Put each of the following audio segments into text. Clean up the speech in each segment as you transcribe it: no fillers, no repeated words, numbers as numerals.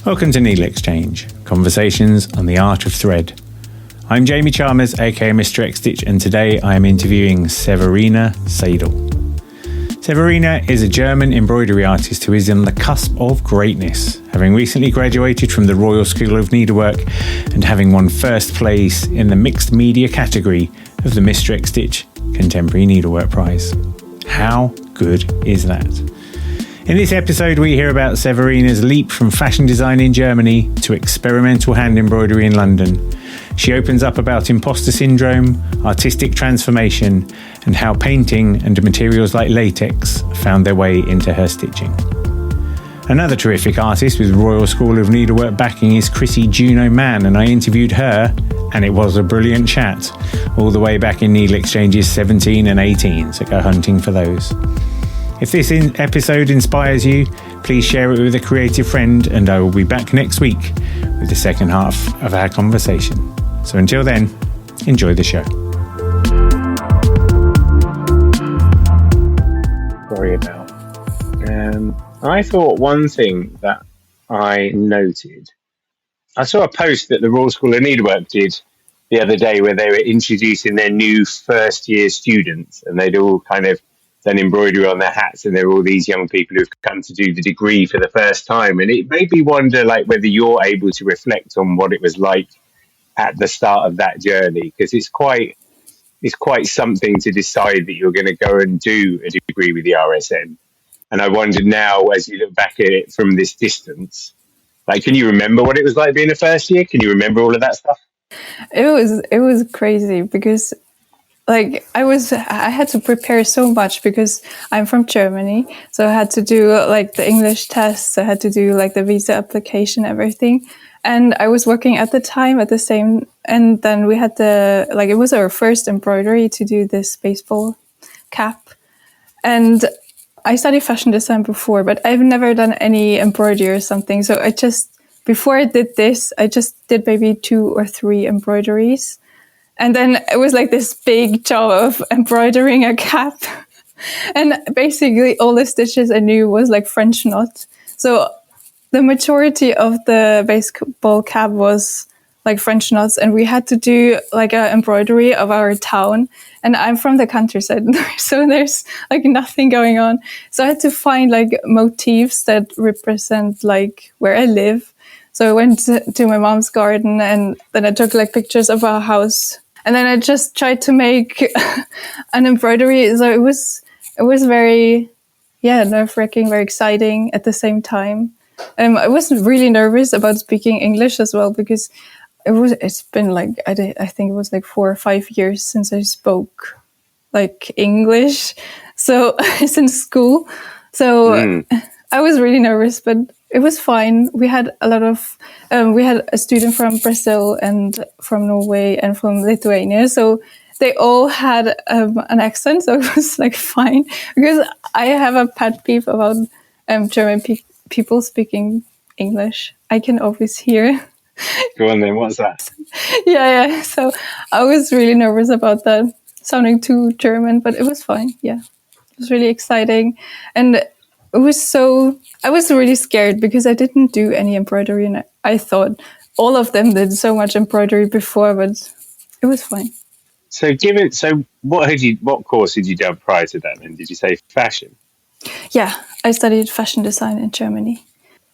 Welcome to NeedleXChange, conversations on the art of thread. I'm Jamie Chalmers, aka Mr. X-Stitch, and today I am interviewing Severina Seidl. Severina is a German embroidery artist who is on the cusp of greatness, having recently graduated from the Royal School of Needlework and having won first place in the mixed media category of the Mr. X-Stitch Contemporary Needlework Prize. How good is that? In this episode, we hear about Severina's leap from fashion design in Germany to experimental hand embroidery in London. She opens up about imposter syndrome, artistic transformation, and how painting and materials like latex found their way into her stitching. Another terrific artist with Royal School of Needlework backing is Chrissy Juno Mann, and I interviewed her, and it was a brilliant chat, all the way back in NeedleXChanges 17 and 18, so go hunting for those. If this episode inspires you, please share it with a creative friend, and I will be back next week with the second half of our conversation. So until then, enjoy the show. Sorry about. I thought one thing that I noted, I saw a post that the Royal School of Needlework did the other day where they were introducing their new first year students, and they'd all kind of done embroidery on their hats, and there were all these young people who've come to do the degree for the first time. And it made me wonder, like, whether you're able to reflect on what it was like at the start of that journey, because it's quite something to decide that you're going to go and do a degree with the RSN. And I wondered now, as you look back at it from this distance, like, can you remember what it was like being a first year? Can you remember all of that stuff? It was crazy because, like, I had to prepare so much because I'm from Germany. So I had to do like the English tests. I had to do like the visa application, everything. And I was working at the time at the same, and then we had it was our first embroidery to do this baseball cap. And I studied fashion design before, but I've never done any embroidery or something. So before I did this, I just did maybe 2 or 3 embroideries. And then it was like this big job of embroidering a cap. And basically all the stitches I knew was like French knot. So the majority of the baseball cap was like French knots. And we had to do like an embroidery of our town. And I'm from the countryside, so there's like nothing going on. So I had to find like motifs that represent like where I live. So I went to my mom's garden, and then I took like pictures of our house. And then I just tried to make an embroidery. So it was very, nerve-wracking, very exciting at the same time. I was really nervous about speaking English as well, because it's been like, I think it was like 4 or 5 years since I spoke like English. So since school. So I was really nervous, but it was fine. We had we had a student from Brazil and from Norway and from Lithuania. So they all had an accent. So it was like fine, because I have a pet peeve about German people speaking English. I can always hear. Go on then, what's that? Yeah. So I was really nervous about that, sounding too German, but it was fine. Yeah, it was really exciting. And I was really scared because I didn't do any embroidery, and I thought all of them did so much embroidery before, but it was fine. So what course did you do prior to that then? Did you say fashion? Yeah, I studied fashion design in Germany.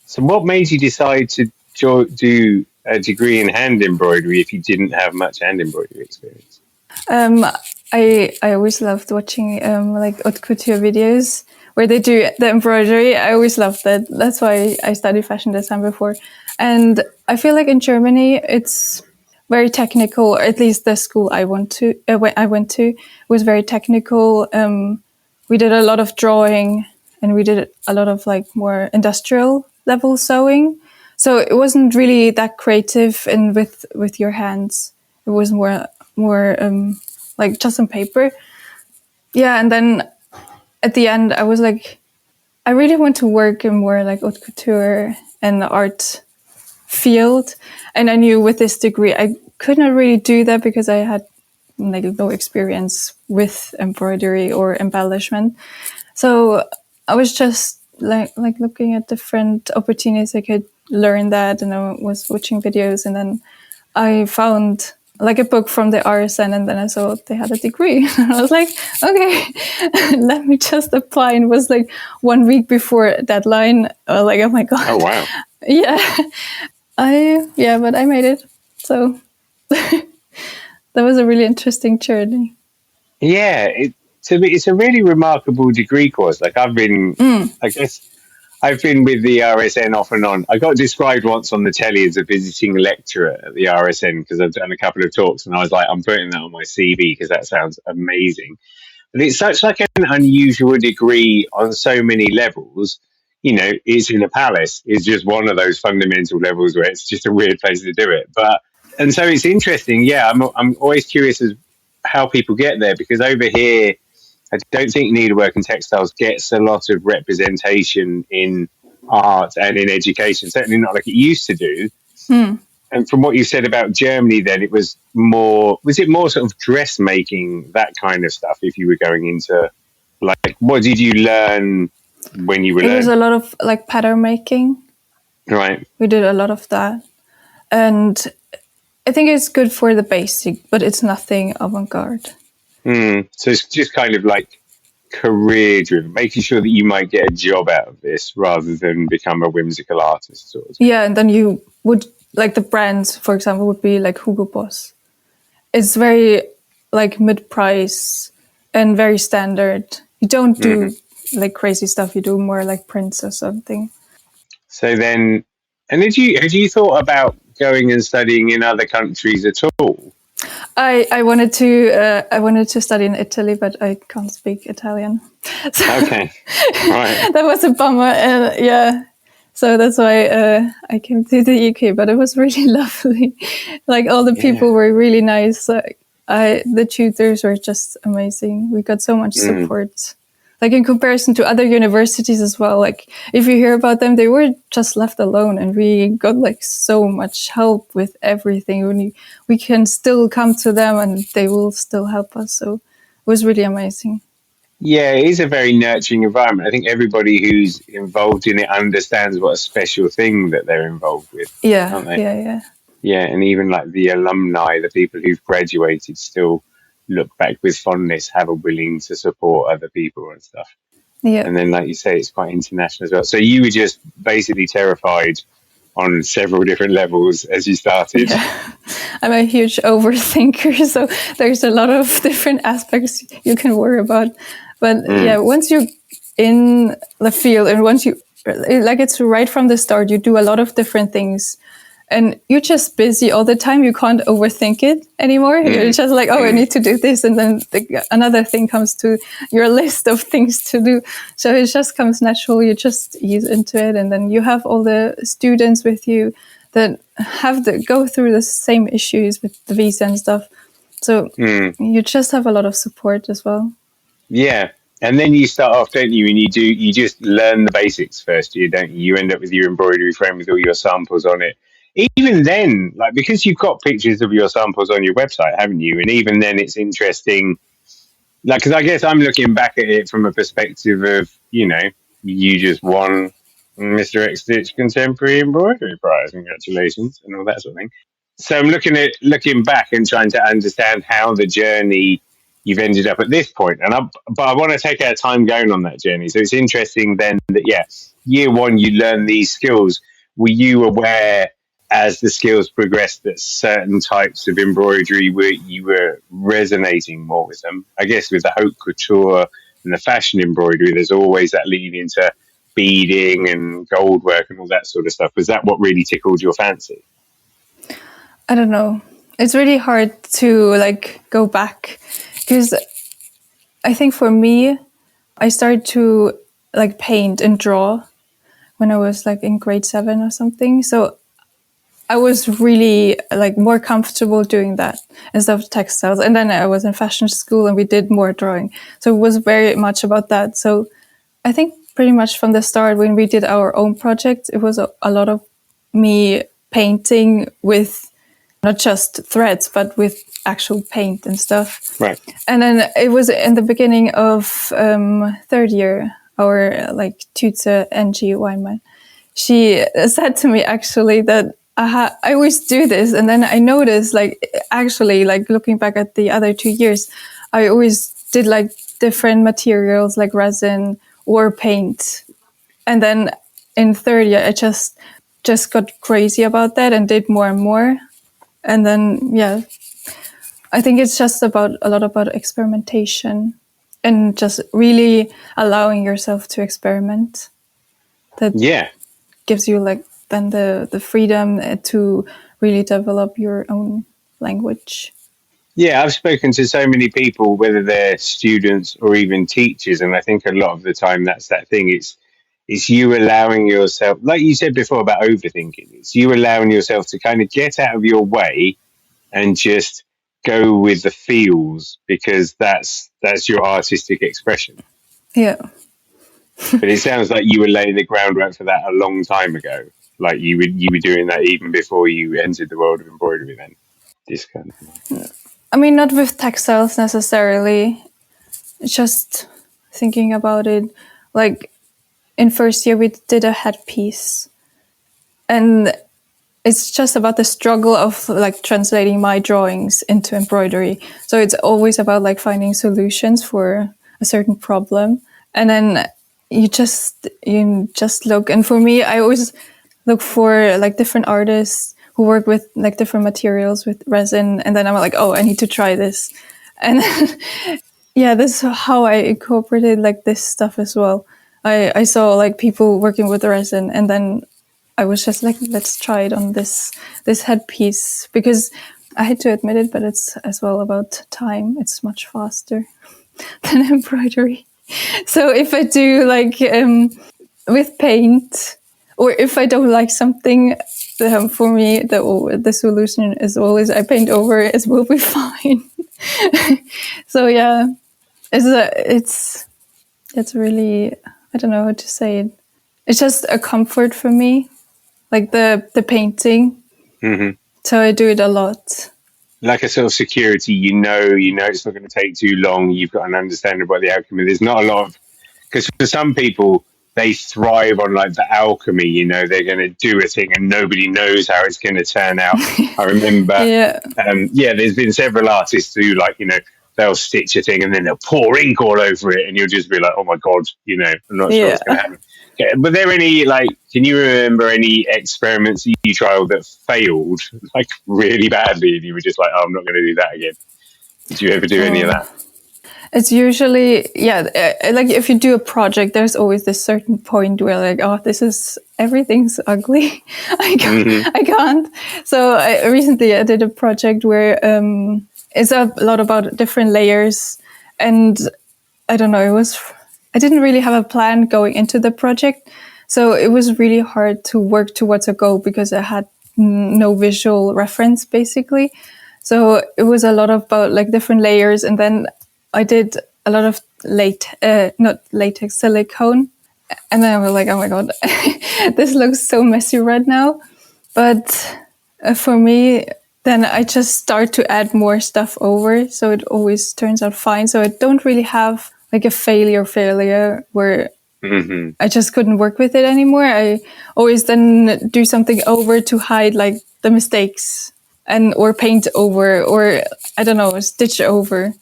So what made you decide to do a degree in hand embroidery if you didn't have much hand embroidery experience? I always loved watching like haute couture videos where they do the embroidery. I always loved that. That's why I studied fashion design before. And I feel like in Germany, it's very technical, or at least the school I went to was very technical. We did a lot of drawing, and we did a lot of like more industrial level sewing. So it wasn't really that creative and with your hands. It was more like just on paper. Yeah, and then at the end, I was like, I really want to work in more like haute couture and the art field. And I knew with this degree, I could not really do that because I had like no experience with embroidery or embellishment. So I was just like looking at different opportunities I could learn that, and I was watching videos, and then I found like a book from the RSN, and then I saw they had a degree. And I was like, okay, let me just apply. And it was like 1 week before deadline. I was like, oh my God. Oh, wow. Yeah. But I made it. So that was a really interesting journey. Yeah, to me, it's a really remarkable degree course. Like I guess I've been with the RSN off and on. I got described once on the telly as a visiting lecturer at the RSN because I've done a couple of talks, and I was like, I'm putting that on my CV because that sounds amazing. But it's such like an unusual degree on so many levels. You know, it's in a palace. It's just one of those fundamental levels where it's just a weird place to do it. And so it's interesting. Yeah, I'm always curious as how people get there, because over here, I don't think needlework and textiles gets a lot of representation in art and in education. Certainly not like it used to do. And from what you said about Germany, then was it more sort of dressmaking, that kind of stuff? If you were going into like, what did you learn when you were learning? It was a lot of like pattern making. Right. We did a lot of that. And I think it's good for the basic, but it's nothing avant-garde. So it's just kind of like career driven, making sure that you might get a job out of this rather than become a whimsical artist sort of thing. Yeah, and then you would, like the brands, for example, would be like Hugo Boss. It's very like mid-price and very standard. You don't do like crazy stuff. You do more like prints or something. So then, and had you thought about going and studying in other countries at all? I wanted to study in Italy, but I can't speak Italian. So okay, right. That was a bummer. Yeah, so that's why I came to the UK. But it was really lovely. Like all the people were really nice. The tutors were just amazing. We got so much support. Like in comparison to other universities as well, like if you hear about them, they were just left alone, and we got like so much help with everything. We can still come to them and they will still help us. So it was really amazing. Yeah, it is a very nurturing environment. I think everybody who's involved in it understands what a special thing that they're involved with. Yeah, aren't they? yeah. Yeah, and even like the alumni, the people who've graduated still look back with fondness, have a willing to support other people and stuff. Yeah. And then, like you say, it's quite international as well. So you were just basically terrified on several different levels as you started. Yeah. I'm a huge overthinker, so there's a lot of different aspects you can worry about. But yeah, once you're in the field and once you, like it's right from the start, you do a lot of different things. And you're just busy all the time. You can't overthink it anymore. You're just like, oh, I need to do this. And then another thing comes to your list of things to do. So it just comes natural. You just ease into it. And then you have all the students with you that have to go through the same issues with the visa and stuff. So you just have a lot of support as well. Yeah. And then you start off, don't you? And you just learn the basics first. You end up with your embroidery frame with all your samples on it. Even then, like, because you've got pictures of your samples on your website, haven't you? And even then it's interesting, like, because I guess I'm looking back at it from a perspective of, you know, you just won Mr. X Stitch Contemporary Embroidery Prize, congratulations, and all that sort of thing. So I'm looking back and trying to understand how the journey you've ended up at this point. But I want to take our time going on that journey. So it's interesting then that, yeah, year one, you learn these skills. Were you aware as the skills progressed that certain types of embroidery you were resonating more with them? I guess with the haute couture and the fashion embroidery, there's always that lead into beading and gold work and all that sort of stuff. Was that what really tickled your fancy? I don't know. It's really hard to like go back because I think for me, I started to like paint and draw when I was like in grade 7 or something. So I was really like more comfortable doing that instead of textiles. And then I was in fashion school and we did more drawing. So it was very much about that. So I think pretty much from the start when we did our own project, it was a lot of me painting with not just threads, but with actual paint and stuff. Right. And then it was in the beginning of third year, our like tutor NG Weinman. she said to me actually that I always do this, and then I noticed actually looking back at the other 2 years, I always did different materials like resin or paint, and then in third year I just got crazy about that and did more and more, and then I think it's just a lot about experimentation and just really allowing yourself to experiment. That gives you then the freedom to really develop your own language. Yeah, I've spoken to so many people, whether they're students or even teachers, and I think a lot of the time that's that thing. It's you allowing yourself, like you said before about overthinking. It's you allowing yourself to kind of get out of your way and just go with the feels, because that's your artistic expression. Yeah. But it sounds like you were laying the groundwork for that a long time ago. Like you were doing that even before you entered the world of embroidery. Then this kind of. I mean, not with textiles necessarily. Just thinking about it, in first year we did a headpiece, and it's just about the struggle of translating my drawings into embroidery. So it's always about finding solutions for a certain problem, and then you just look. And for me, I always look for different artists who work with different materials with resin, and then I'm like, oh, I need to try this, and then, this is how I incorporated this stuff as well. I saw people working with resin, and then I was just let's try it on this headpiece, because I hate to admit it, but it's as well about time. It's much faster than embroidery. So if I do with paint, or if I don't like something, for me the solution is always I paint over it. It will be fine. So it's really, I don't know how to say it. It's just a comfort for me, the painting. Mm-hmm. So I do it a lot. Like a sort of security, you know it's not going to take too long. You've got an understanding about the alchemy. There's not a lot of, because for some people, they thrive on the alchemy, they're going to do a thing and nobody knows how it's going to turn out. I remember, there's been several artists who they'll stitch a thing and then they'll pour ink all over it and you'll just be like, oh my God, I'm not sure what's going to happen. Okay, but there any, can you remember any experiments you tried that failed really badly and you were just like, oh, I'm not going to do that again? Did you ever do any of that? It's usually, if you do a project, there's always this certain point where everything's ugly. I can't. So recently I did a project where it's a lot about different layers, and I don't know, I didn't really have a plan going into the project. So it was really hard to work towards a goal because I had no visual reference basically. So it was a lot about different layers, and then I did a lot of silicone. And then I was like, oh my God, this looks so messy right now. But for me, then I just start to add more stuff over. So it always turns out fine. So I don't really have a failure where I just couldn't work with it anymore. I always then do something over to hide the mistakes, or paint over, or I don't know, stitch over.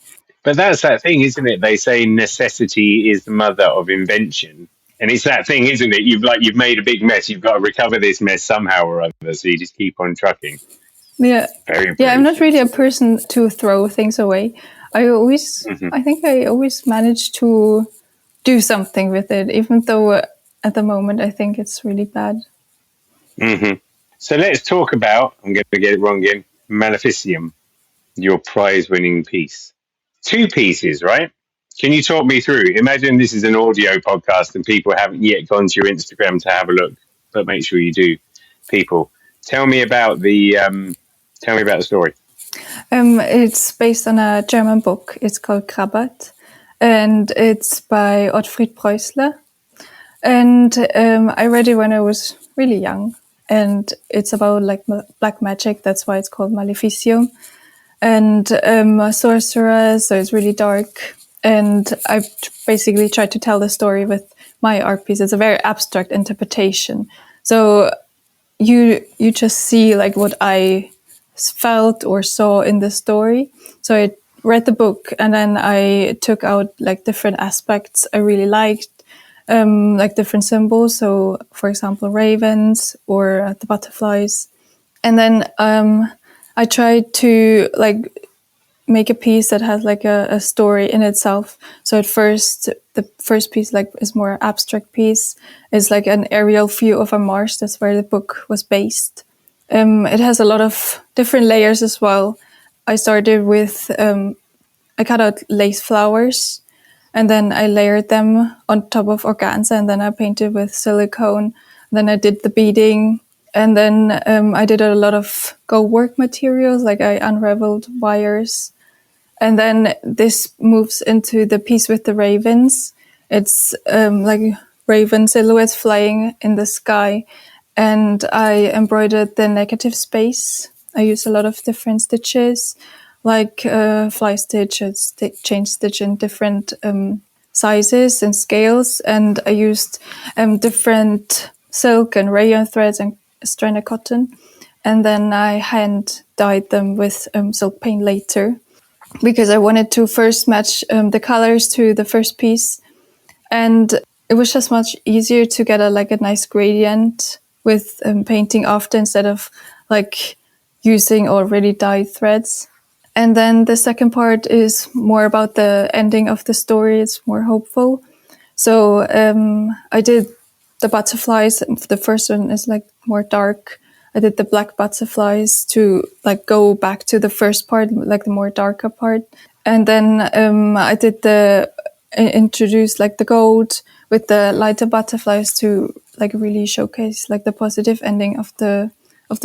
But that's that thing, isn't it? They say necessity is the mother of invention. And it's that thing, isn't it? You've made a big mess. You've got to recover this mess somehow or other. So you just keep on trucking. Yeah. I'm not really a person to throw things away. I think I always manage to do something with it, even though at the moment I think it's really bad. Mm-hmm. So let's talk about, I'm going to get it wrong again, Maleficium, your prize-winning piece. 2 pieces, right? Can you talk me through? Imagine this is an audio podcast and people haven't yet gone to your Instagram to have a look, but make sure you do. People, tell me about the story. It's based on a German book. It's called Krabat, and it's by Ottfried Preußler. And I read it when I was really young, and it's about black magic. That's why it's called Maleficium. And a sorcerer, so it's really dark. And I basically tried to tell the story with my art piece. It's a very abstract interpretation. So you just see like what I felt or saw in the story. So I read the book and then I took out like different aspects I really liked, like different symbols. So for example, ravens or the butterflies. And then I tried to like make a piece that has like a story in itself. So at first, the first piece like is more abstract piece. It's like an aerial view of a marsh. That's where the book was based. It has a lot of different layers as well. I started with, I cut out lace flowers and then I layered them on top of organza and then I painted with silicone. Then I did the beading and then I did a lot of go work materials, like I unraveled wires. And then this moves into the piece with the ravens. It's like raven silhouettes flying in the sky. And I embroidered the negative space. I used a lot of different stitches, like fly stitch, chain stitch in different sizes and scales. And I used different silk and rayon threads and stranded cotton. And then I hand dyed them with silk paint later, because I wanted to first match the colors to the first piece. And it was just much easier to get a nice gradient with painting after instead of like using already dyed threads. And then the second part is more about the ending of the story. It's more hopeful. So I did the butterflies. The first one is like more dark. I did the black butterflies to like go back to the first part, like the more darker part. And then I did introduce like the gold with the lighter butterflies to like really showcase like the positive ending of the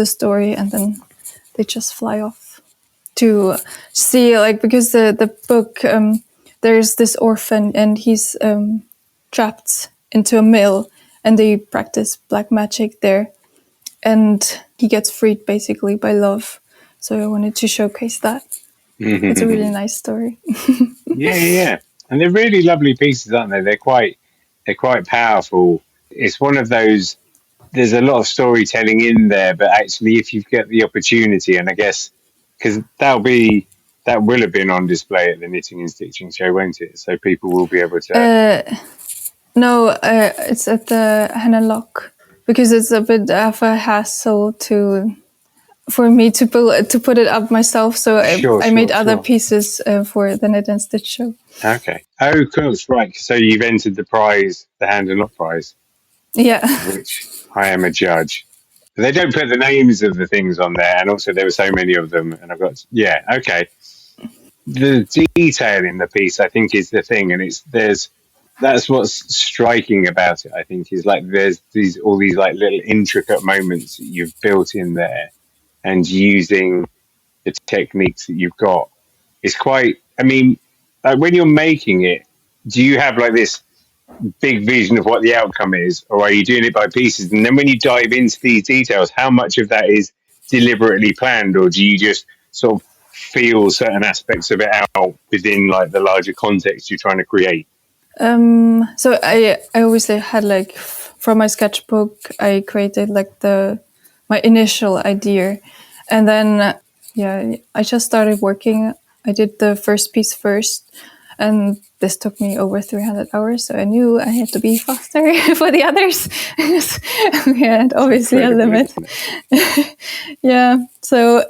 story. And then they just fly off to see, like, because the book, there's this orphan and he's trapped into a mill and they practice black magic there. And he gets freed basically by love. So I wanted to showcase that. It's a really nice story. Yeah. And they're really lovely pieces, aren't they? They're quite powerful. It's one of those, there's a lot of storytelling in there, but actually if you get the opportunity, and I guess, because that will have been on display at the Knitting and Stitching show, won't it? So people will be able to... No, it's at the Henna Lock, because it's a bit of a hassle for me to put it up myself. So I made other pieces for the Knit and Stitch show. Okay. Oh, of course, right. So you've entered the prize, the Hand and Lock prize. Yeah. Which I am a judge. They don't put the names of the things on there, and also there were so many of them, and I've got... Yeah, okay. The detail in the piece, I think, is the thing, and that's what's striking about it, I think, is like there's all these like little intricate moments that you've built in there, and using the techniques that you've got. It's quite, I mean, like when you're making it, do you have like this big vision of what the outcome is, or are you doing it by pieces? And then when you dive into these details, how much of that is deliberately planned, or do you just sort of feel certain aspects of it out within like the larger context you're trying to create? So I always had like from my sketchbook, I created like my initial idea, and then I just started working. I did the first piece first, and this took me over 300 hours. So I knew I had to be faster for the others. We had obviously a limit. Yeah. So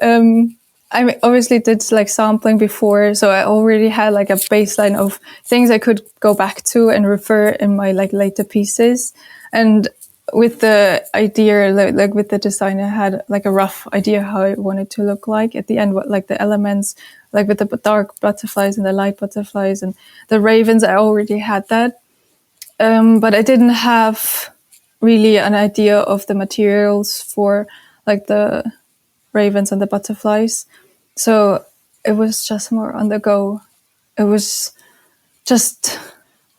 I obviously did like sampling before, so I already had like a baseline of things I could go back to and refer in my like later pieces. And with the idea, like with the design, I had like a rough idea how I wanted to look like at the end, what like the elements, like with the dark butterflies and the light butterflies and the ravens. I already had that, but I didn't have really an idea of the materials for like the ravens and the butterflies. So it was just more on the go. It was just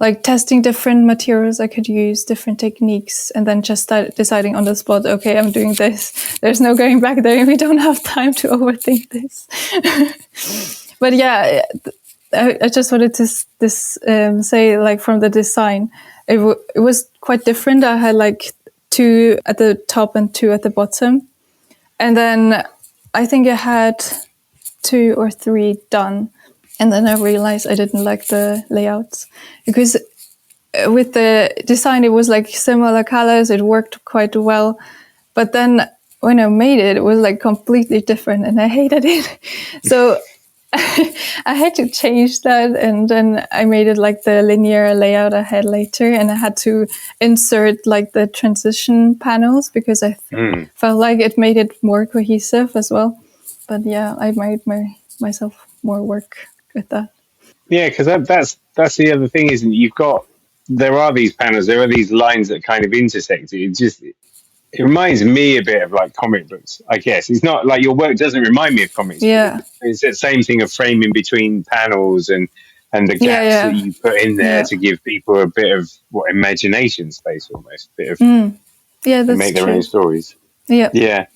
like testing different materials I could use, different techniques, and then just start deciding on the spot, okay, I'm doing this. There's no going back there. We don't have time to overthink this. But yeah, I just wanted to say, like, from the design, it was quite different. I had like 2 at the top and 2 at the bottom. And then I think I had 2 or 3 done. And then I realized I didn't like the layouts because with the design, it was like similar colors. It worked quite well. But then when I made it, it was like completely different and I hated it. So I had to change that. And then I made it like the linear layout I had later. And I had to insert like the transition panels because I felt like it made it more cohesive as well. But yeah, I made myself more work with that. Yeah, because that's the other thing, isn't it? There are these panels, there are these lines that kind of intersect. It reminds me a bit of like comic books, I guess. It's not like your work doesn't remind me of comics. Yeah. It's the same thing of framing between panels and the gaps that you put in there to give people a bit of imagination space, almost a bit of that's make their true. own stories. Yeah. Yeah.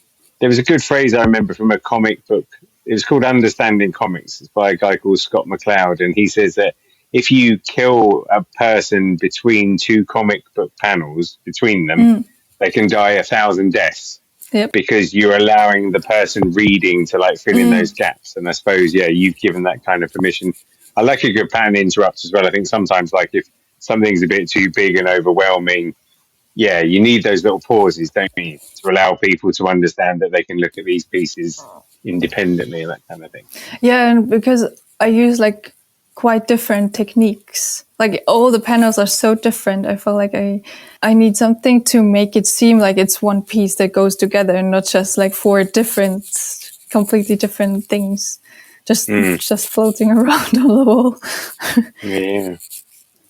There was a good phrase I remember from a comic book. It was called Understanding Comics. It's by a guy called Scott McCloud. And he says that if you kill a person between 2 comic book panels, between them, they can die 1,000 deaths. Yep. Because you're allowing the person reading to like fill in those gaps. And I suppose, you've given that kind of permission. I like a good pattern interrupt as well. I think sometimes like if something's a bit too big and overwhelming, you need those little pauses, don't you, to allow people to understand that they can look at these pieces independently and that kind of thing. Yeah, and because I use like quite different techniques, like all the panels are so different. I feel like I need something to make it seem like it's one piece that goes together and not just like 4 completely different things just floating around on the wall. Yeah.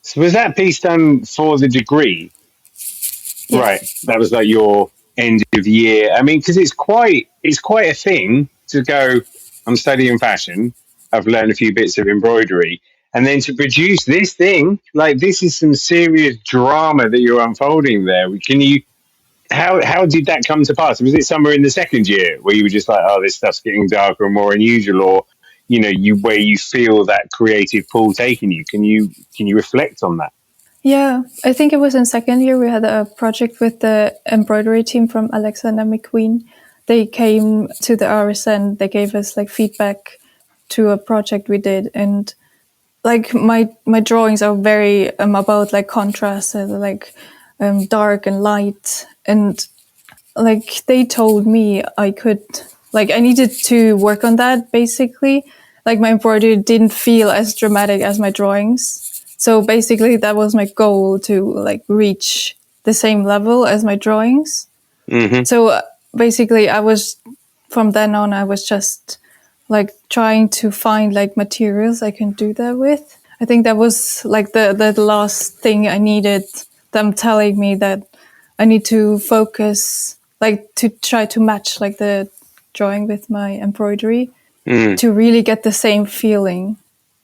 So was that piece done for the degree? Yeah. Right. That was like your end of year. I mean, because it's quite a thing to go, I'm studying fashion. I've learned a few bits of embroidery. And then to produce this thing, like this is some serious drama that you're unfolding there. How did that come to pass? Was it somewhere in the second year where you were just like, oh, this stuff's getting darker and more unusual, or where you feel that creative pull taking you? Can you reflect on that? Yeah, I think it was in second year. We had a project with the embroidery team from Alexander McQueen. They came to the RSN. They gave us like feedback to a project we did, and like my drawings are very about like contrast, like dark and light, and like they told me I needed to work on that basically. Like my embroidery didn't feel as dramatic as my drawings. So basically that was my goal, to like reach the same level as my drawings. Mm-hmm. So basically from then on, I was just like trying to find like materials I can do that with. I think that was like the last thing I needed, them telling me that I need to focus, like to try to match like the drawing with my embroidery to really get the same feeling.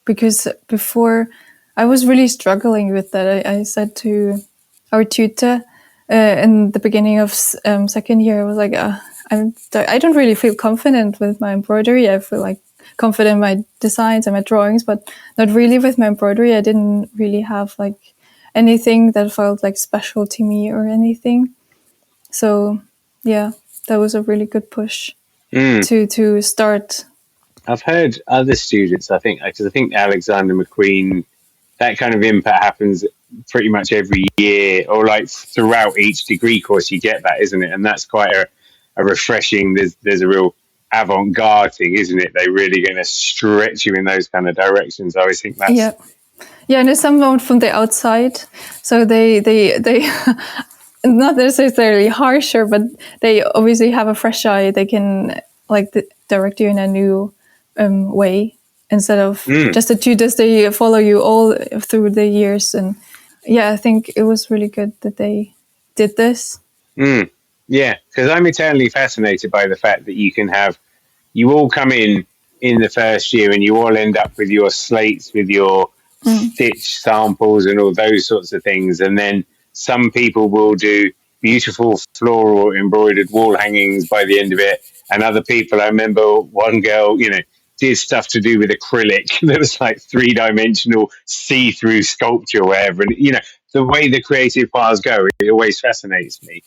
Because before I was really struggling with that. I said to our tutor in the beginning of second year, I was like, I don't really feel confident with my embroidery. I feel like confident in my designs and my drawings, but not really with my embroidery. I didn't really have like anything that felt like special to me or anything. So yeah, that was a really good push to start. I've heard other students, because I think Alexander McQueen, that kind of impact happens pretty much every year, or like throughout each degree course you get that, isn't it? And that's quite a refreshing, there's a real avant-garde thing, isn't it? They're really going to stretch you in those kind of directions. I always think that's... Yeah, and there's someone from the outside, so they not necessarily harsher, but they obviously have a fresh eye. They can like direct you in a new way, instead of just the tutors. They follow you all through the years, and I think it was really good that they did this. Yeah, because I'm eternally fascinated by the fact that you all come in the first year and you all end up with your slates, with your stitch samples and all those sorts of things. And then some people will do beautiful floral embroidered wall hangings by the end of it. And other people, I remember one girl, did stuff to do with acrylic that was like 3-dimensional see-through sculpture or whatever. And, the way the creative paths go, it always fascinates me.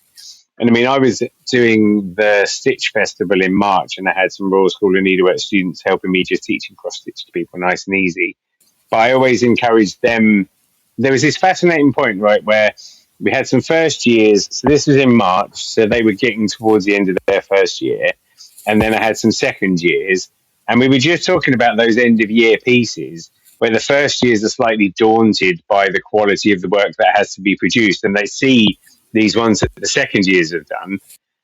And I mean, I was doing the Stitch Festival in March, and I had some Royal School of Needlework students helping me, just teaching cross stitch to people nice and easy. But I always encouraged them. There was this fascinating point, right, where we had some first years. So this was in March, so they were getting towards the end of their first year. And then I had some second years, and we were just talking about those end of year pieces where the first years are slightly daunted by the quality of the work that has to be produced, and they see these ones that the second years have done.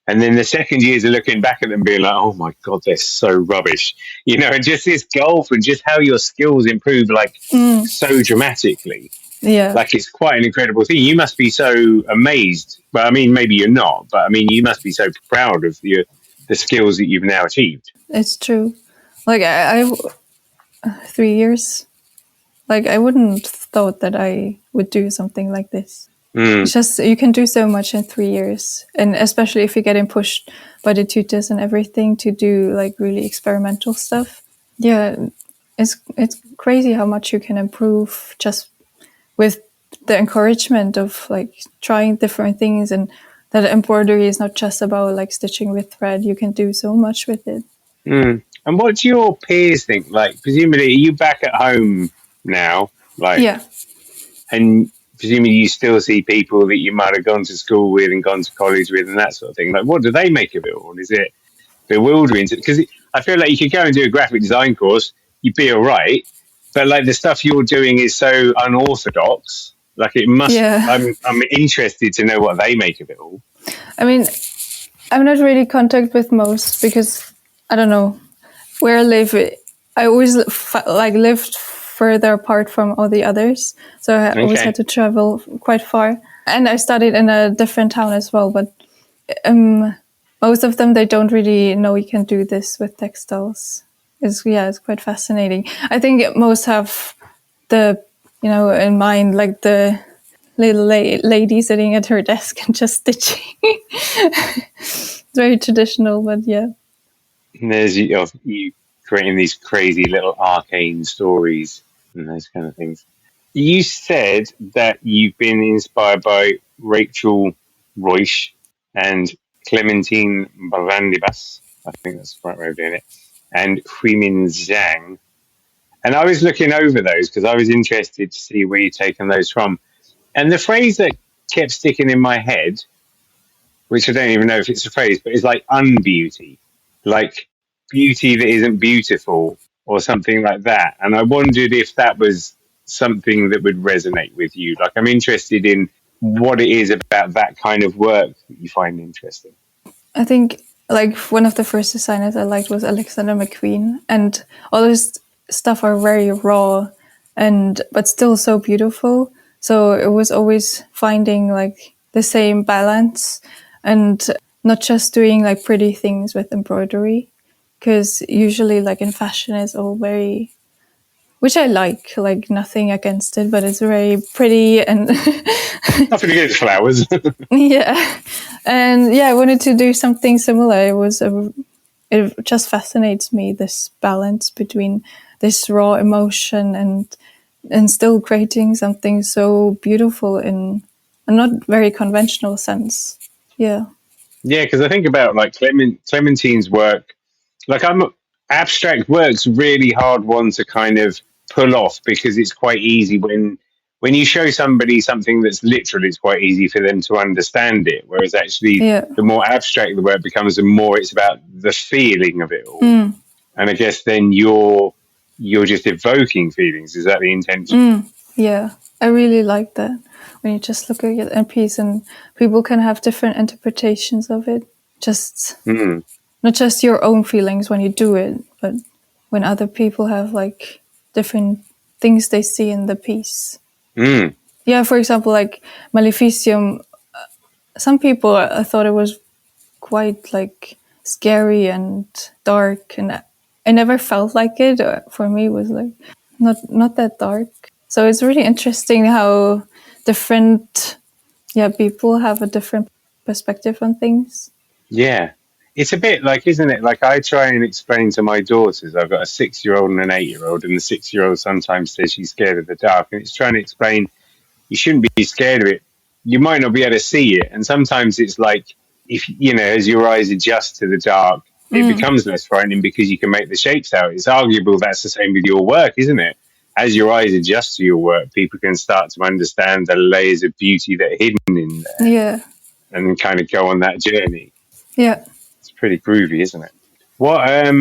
And then the second years are looking back at them being like, oh my God, they're so rubbish. You know, and just this gulf and just how your skills improve like so dramatically. Yeah. Like it's quite an incredible thing. You must be so amazed. Well, I mean, maybe you're not, but I mean, you must be so proud of the skills that you've now achieved. It's true. Like I 3 years, like I wouldn't thought that I would do something like this. It's just, you can do so much in 3 years. And especially if you're getting pushed by the tutors and everything to do like really experimental stuff. Yeah, it's crazy how much you can improve just with the encouragement of like trying different things, and that embroidery is not just about like stitching with thread. You can do so much with it. And what do your peers think? Like, presumably, are you back at home now? Like, Yeah. And presumably you still see people that you might have gone to school with and gone to college with and that sort of thing. Like, what do they make of it all? Is it bewildering? Because I feel like you could go and do a graphic design course, you'd be all right. But like the stuff you're doing is so unorthodox. Like it must. Yeah. I'm interested to know what they make of it all. I mean, I'm not really in contact with most because I don't know where I live. I always lived further apart from all the others, so I always had to travel quite far. And I studied in a different town as well. But most of them, they don't really know you can do this with textiles. It's quite fascinating. I think most have in mind like the little lady sitting at her desk and just stitching. It's very traditional, but yeah. And there's you creating these crazy little arcane stories and those kind of things. You said that you've been inspired by Rachel Roish and Clementine Brandibas. I think that's the right way of doing it. And Huimin Zhang. And I was looking over those because I was interested to see where you've taken those from. And the phrase that kept sticking in my head, which I don't even know if it's a phrase, but it's like unbeauty, like beauty that isn't beautiful or something like that. And I wondered if that was something that would resonate with you. Like I'm interested in what it is about that kind of work that you find interesting. I think like one of the first designers I liked was Alexander McQueen, and all his stuff are very raw but still so beautiful. So it was always finding like the same balance and not just doing like pretty things with embroidery, because usually like in fashion it's all very, which I like nothing against it, but it's very pretty and nothing against flowers. Yeah. And yeah, I wanted to do something similar. It just fascinates me, this balance between this raw emotion and still creating something so beautiful in a not very conventional sense. Yeah. Yeah, because I think about like Clementine's work. Like abstract work's really hard one to kind of pull off because it's quite easy when you show somebody something that's literal, it's quite easy for them to understand it. Whereas actually the more abstract the work becomes, the more it's about the feeling of it all. And I guess then you're just evoking feelings. Is that the intention? Yeah, I really like that. When you just look at a piece and people can have different interpretations of it. Just not just your own feelings when you do it, but when other people have like different things they see in the piece. Yeah, for example, like Maleficium, some people thought it was quite like scary and dark, and I never felt like it. For me, it was like not that dark. So it's really interesting how different people have a different perspective on things. Yeah. It's a bit like, isn't it? Like I try and explain to my daughters, I've got a 6-year-old and an 8-year-old, and the 6-year-old sometimes says she's scared of the dark. And it's trying to explain you shouldn't be scared of it. You might not be able to see it, and sometimes it's like, if you know, as your eyes adjust to the dark, it becomes less frightening because you can make the shapes out. It's arguable that's the same with your work, isn't it? As your eyes adjust to your work, people can start to understand the layers of beauty that are hidden in there, Yeah. and kind of go on that journey. Yeah. It's pretty groovy, isn't it? What have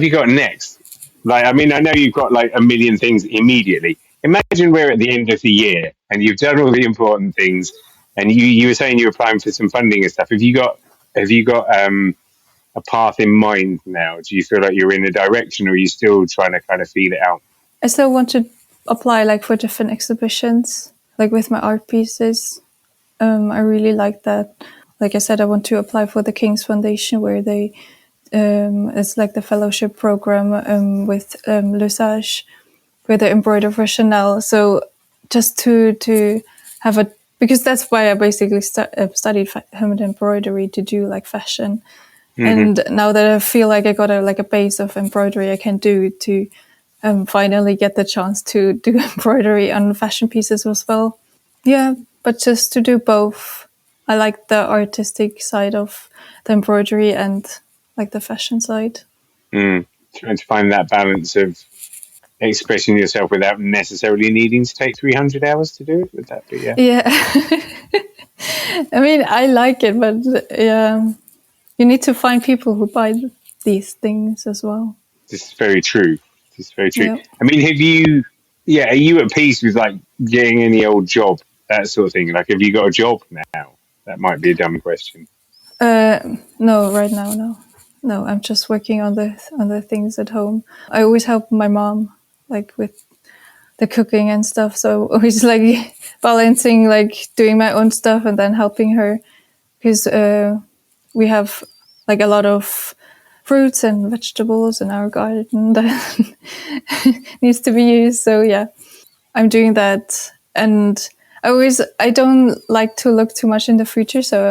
you got next? Like, I mean, I know you've got like a million things immediately. Imagine we're at the end of the year and you've done all the important things, and you were saying you were applying for some funding and stuff. Have you got a path in mind now? Do you feel like you're in a direction, or are you still trying to kind of feel it out? I still want to apply like for different exhibitions, like with my art pieces. I really like that. Like I said, I want to apply for the King's Foundation, where they it's like the fellowship program with Lesage, where they embroider for Chanel. So just to have a, because that's why I basically studied hemmed embroidery, to do like fashion. And now that I feel like I got a base of embroidery I can do, to finally get the chance to do embroidery on fashion pieces as well. Yeah, but just to do both. I like the artistic side of the embroidery and like the fashion side. Trying to find that balance of expressing yourself without necessarily needing to take 300 hours to do it. Would that be, yeah? Yeah. I mean, I like it, but yeah, you need to find people who buy these things as well. This is very true. This is very true. Yeah. I mean, are you at peace with like getting any old job, that sort of thing? Like, have you got a job now? That might be a dumb question. No, right now, no. No, I'm just working on the things at home. I always help my mom, like with the cooking and stuff. So always like balancing, like doing my own stuff and then helping her, because we have like a lot of fruits and vegetables in our garden that needs to be used. So yeah, I'm doing that. And I don't like to look too much in the future. So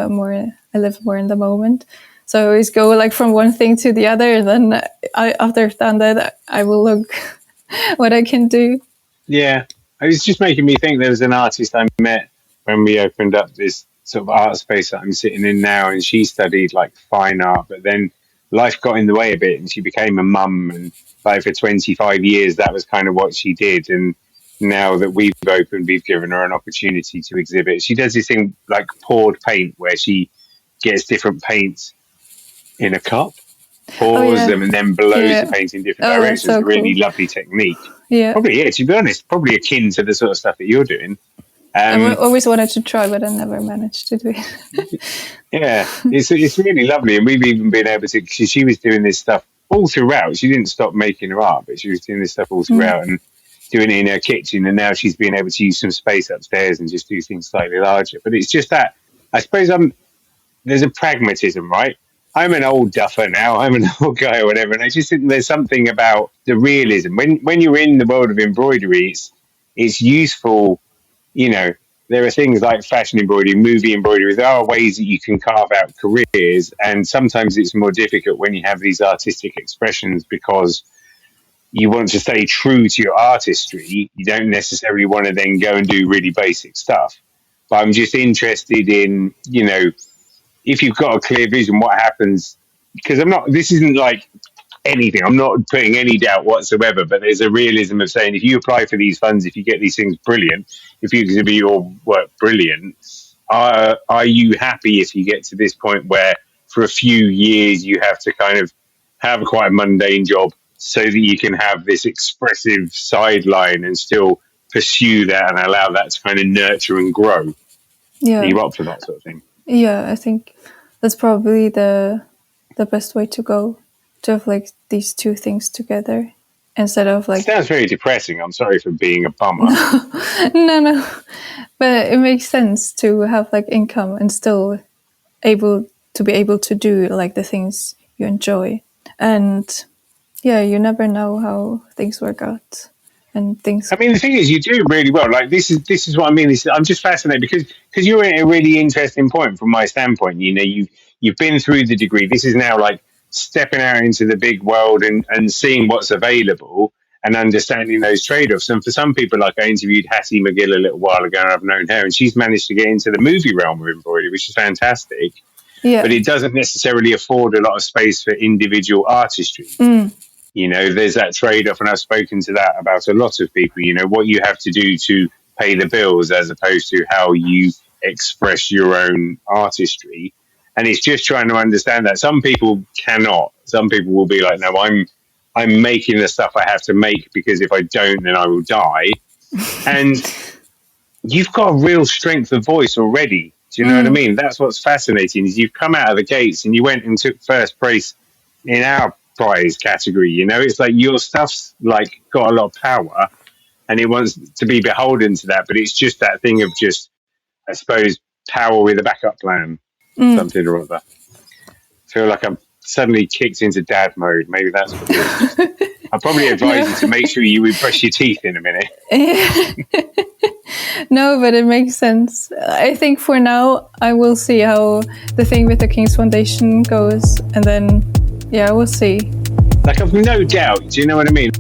I live more in the moment. So I always go like from one thing to the other. And then after I've done that, I will look what I can do. Yeah. It was just making me think there was an artist I met when we opened up this sort of art space that I'm sitting in now, and she studied like fine art, but then life got in the way a bit and she became a mum, and like for 25 years that was kind of what she did. And now that we've opened, we've given her an opportunity to exhibit. She does this thing like poured paint, where she gets different paints in a cup, pours them, and then blows the paint in different directions. So a really cool. lovely technique. Yeah. Probably, yeah, to be honest, probably akin to the sort of stuff that you're doing. I always wanted to try, but I never managed to do it. Yeah, it's really lovely. And we've even been able to, she was doing this stuff all throughout. She didn't stop making her art, but she was doing this stuff all throughout and doing it in her kitchen. And now she's been able to use some space upstairs and just do things slightly larger. But it's just that, I suppose there's a pragmatism, right? I'm an old duffer now. I'm an old guy or whatever. And I just think there's something about the realism. When you're in the world of embroidery, it's useful. You know, there are things like fashion embroidery, movie embroidery. There are ways that you can carve out careers. And sometimes it's more difficult when you have these artistic expressions, because you want to stay true to your artistry. You don't necessarily want to then go and do really basic stuff. But I'm just interested in, you know, if you've got a clear vision, what happens? Because this isn't like anything. I'm not putting any doubt whatsoever, but there's a realism of saying, if you apply for these funds, if you get these things, brilliant. If you exhibit your work, brilliant. Are you happy if you get to this point where for a few years you have to kind of have quite a mundane job so that you can have this expressive sideline and still pursue that and allow that to kind of nurture and grow? Yeah. Are you up for that sort of thing? Yeah, I think that's probably the best way to go, to have like these two things together instead of like. It sounds very depressing. I'm sorry for being a bummer. No, but it makes sense to have like income and still be able to do like the things you enjoy. And yeah, you never know how things work out. And things. I mean, the thing is, you do really well. Like this is what I mean. I'm just fascinated because you're at a really interesting point from my standpoint. You know, you've been through the degree. This is now like stepping out into the big world and seeing what's available. and understanding those trade-offs. And for some people, like I interviewed Hattie McGill a little while ago, and I've known her, and she's managed to get into the movie realm of embroidery, which is fantastic. Yeah. But it doesn't necessarily afford a lot of space for individual artistry. You know, there's that trade-off, and I've spoken to that about a lot of people, you know, what you have to do to pay the bills as opposed to how you express your own artistry. And it's just trying to understand that. Some people cannot. Some people will be like, no, I'm making the stuff I have to make because if I don't, then I will die. And you've got a real strength of voice already. Do you know what I mean? That's what's fascinating is you've come out of the gates and you went and took first place in our prize category. You know, it's like your stuff's like got a lot of power and it wants to be beholden to that. But it's just that thing of just, I suppose, power with a backup plan, something or other. I feel like I'm suddenly kicked into dad mode. Maybe that's what it is. I'd probably advise you to make sure you would brush your teeth in a minute. No, but it makes sense. I think for now, I will see how the thing with the King's Foundation goes. And then, yeah, we'll see. Like, I've no doubt, do you know what I mean?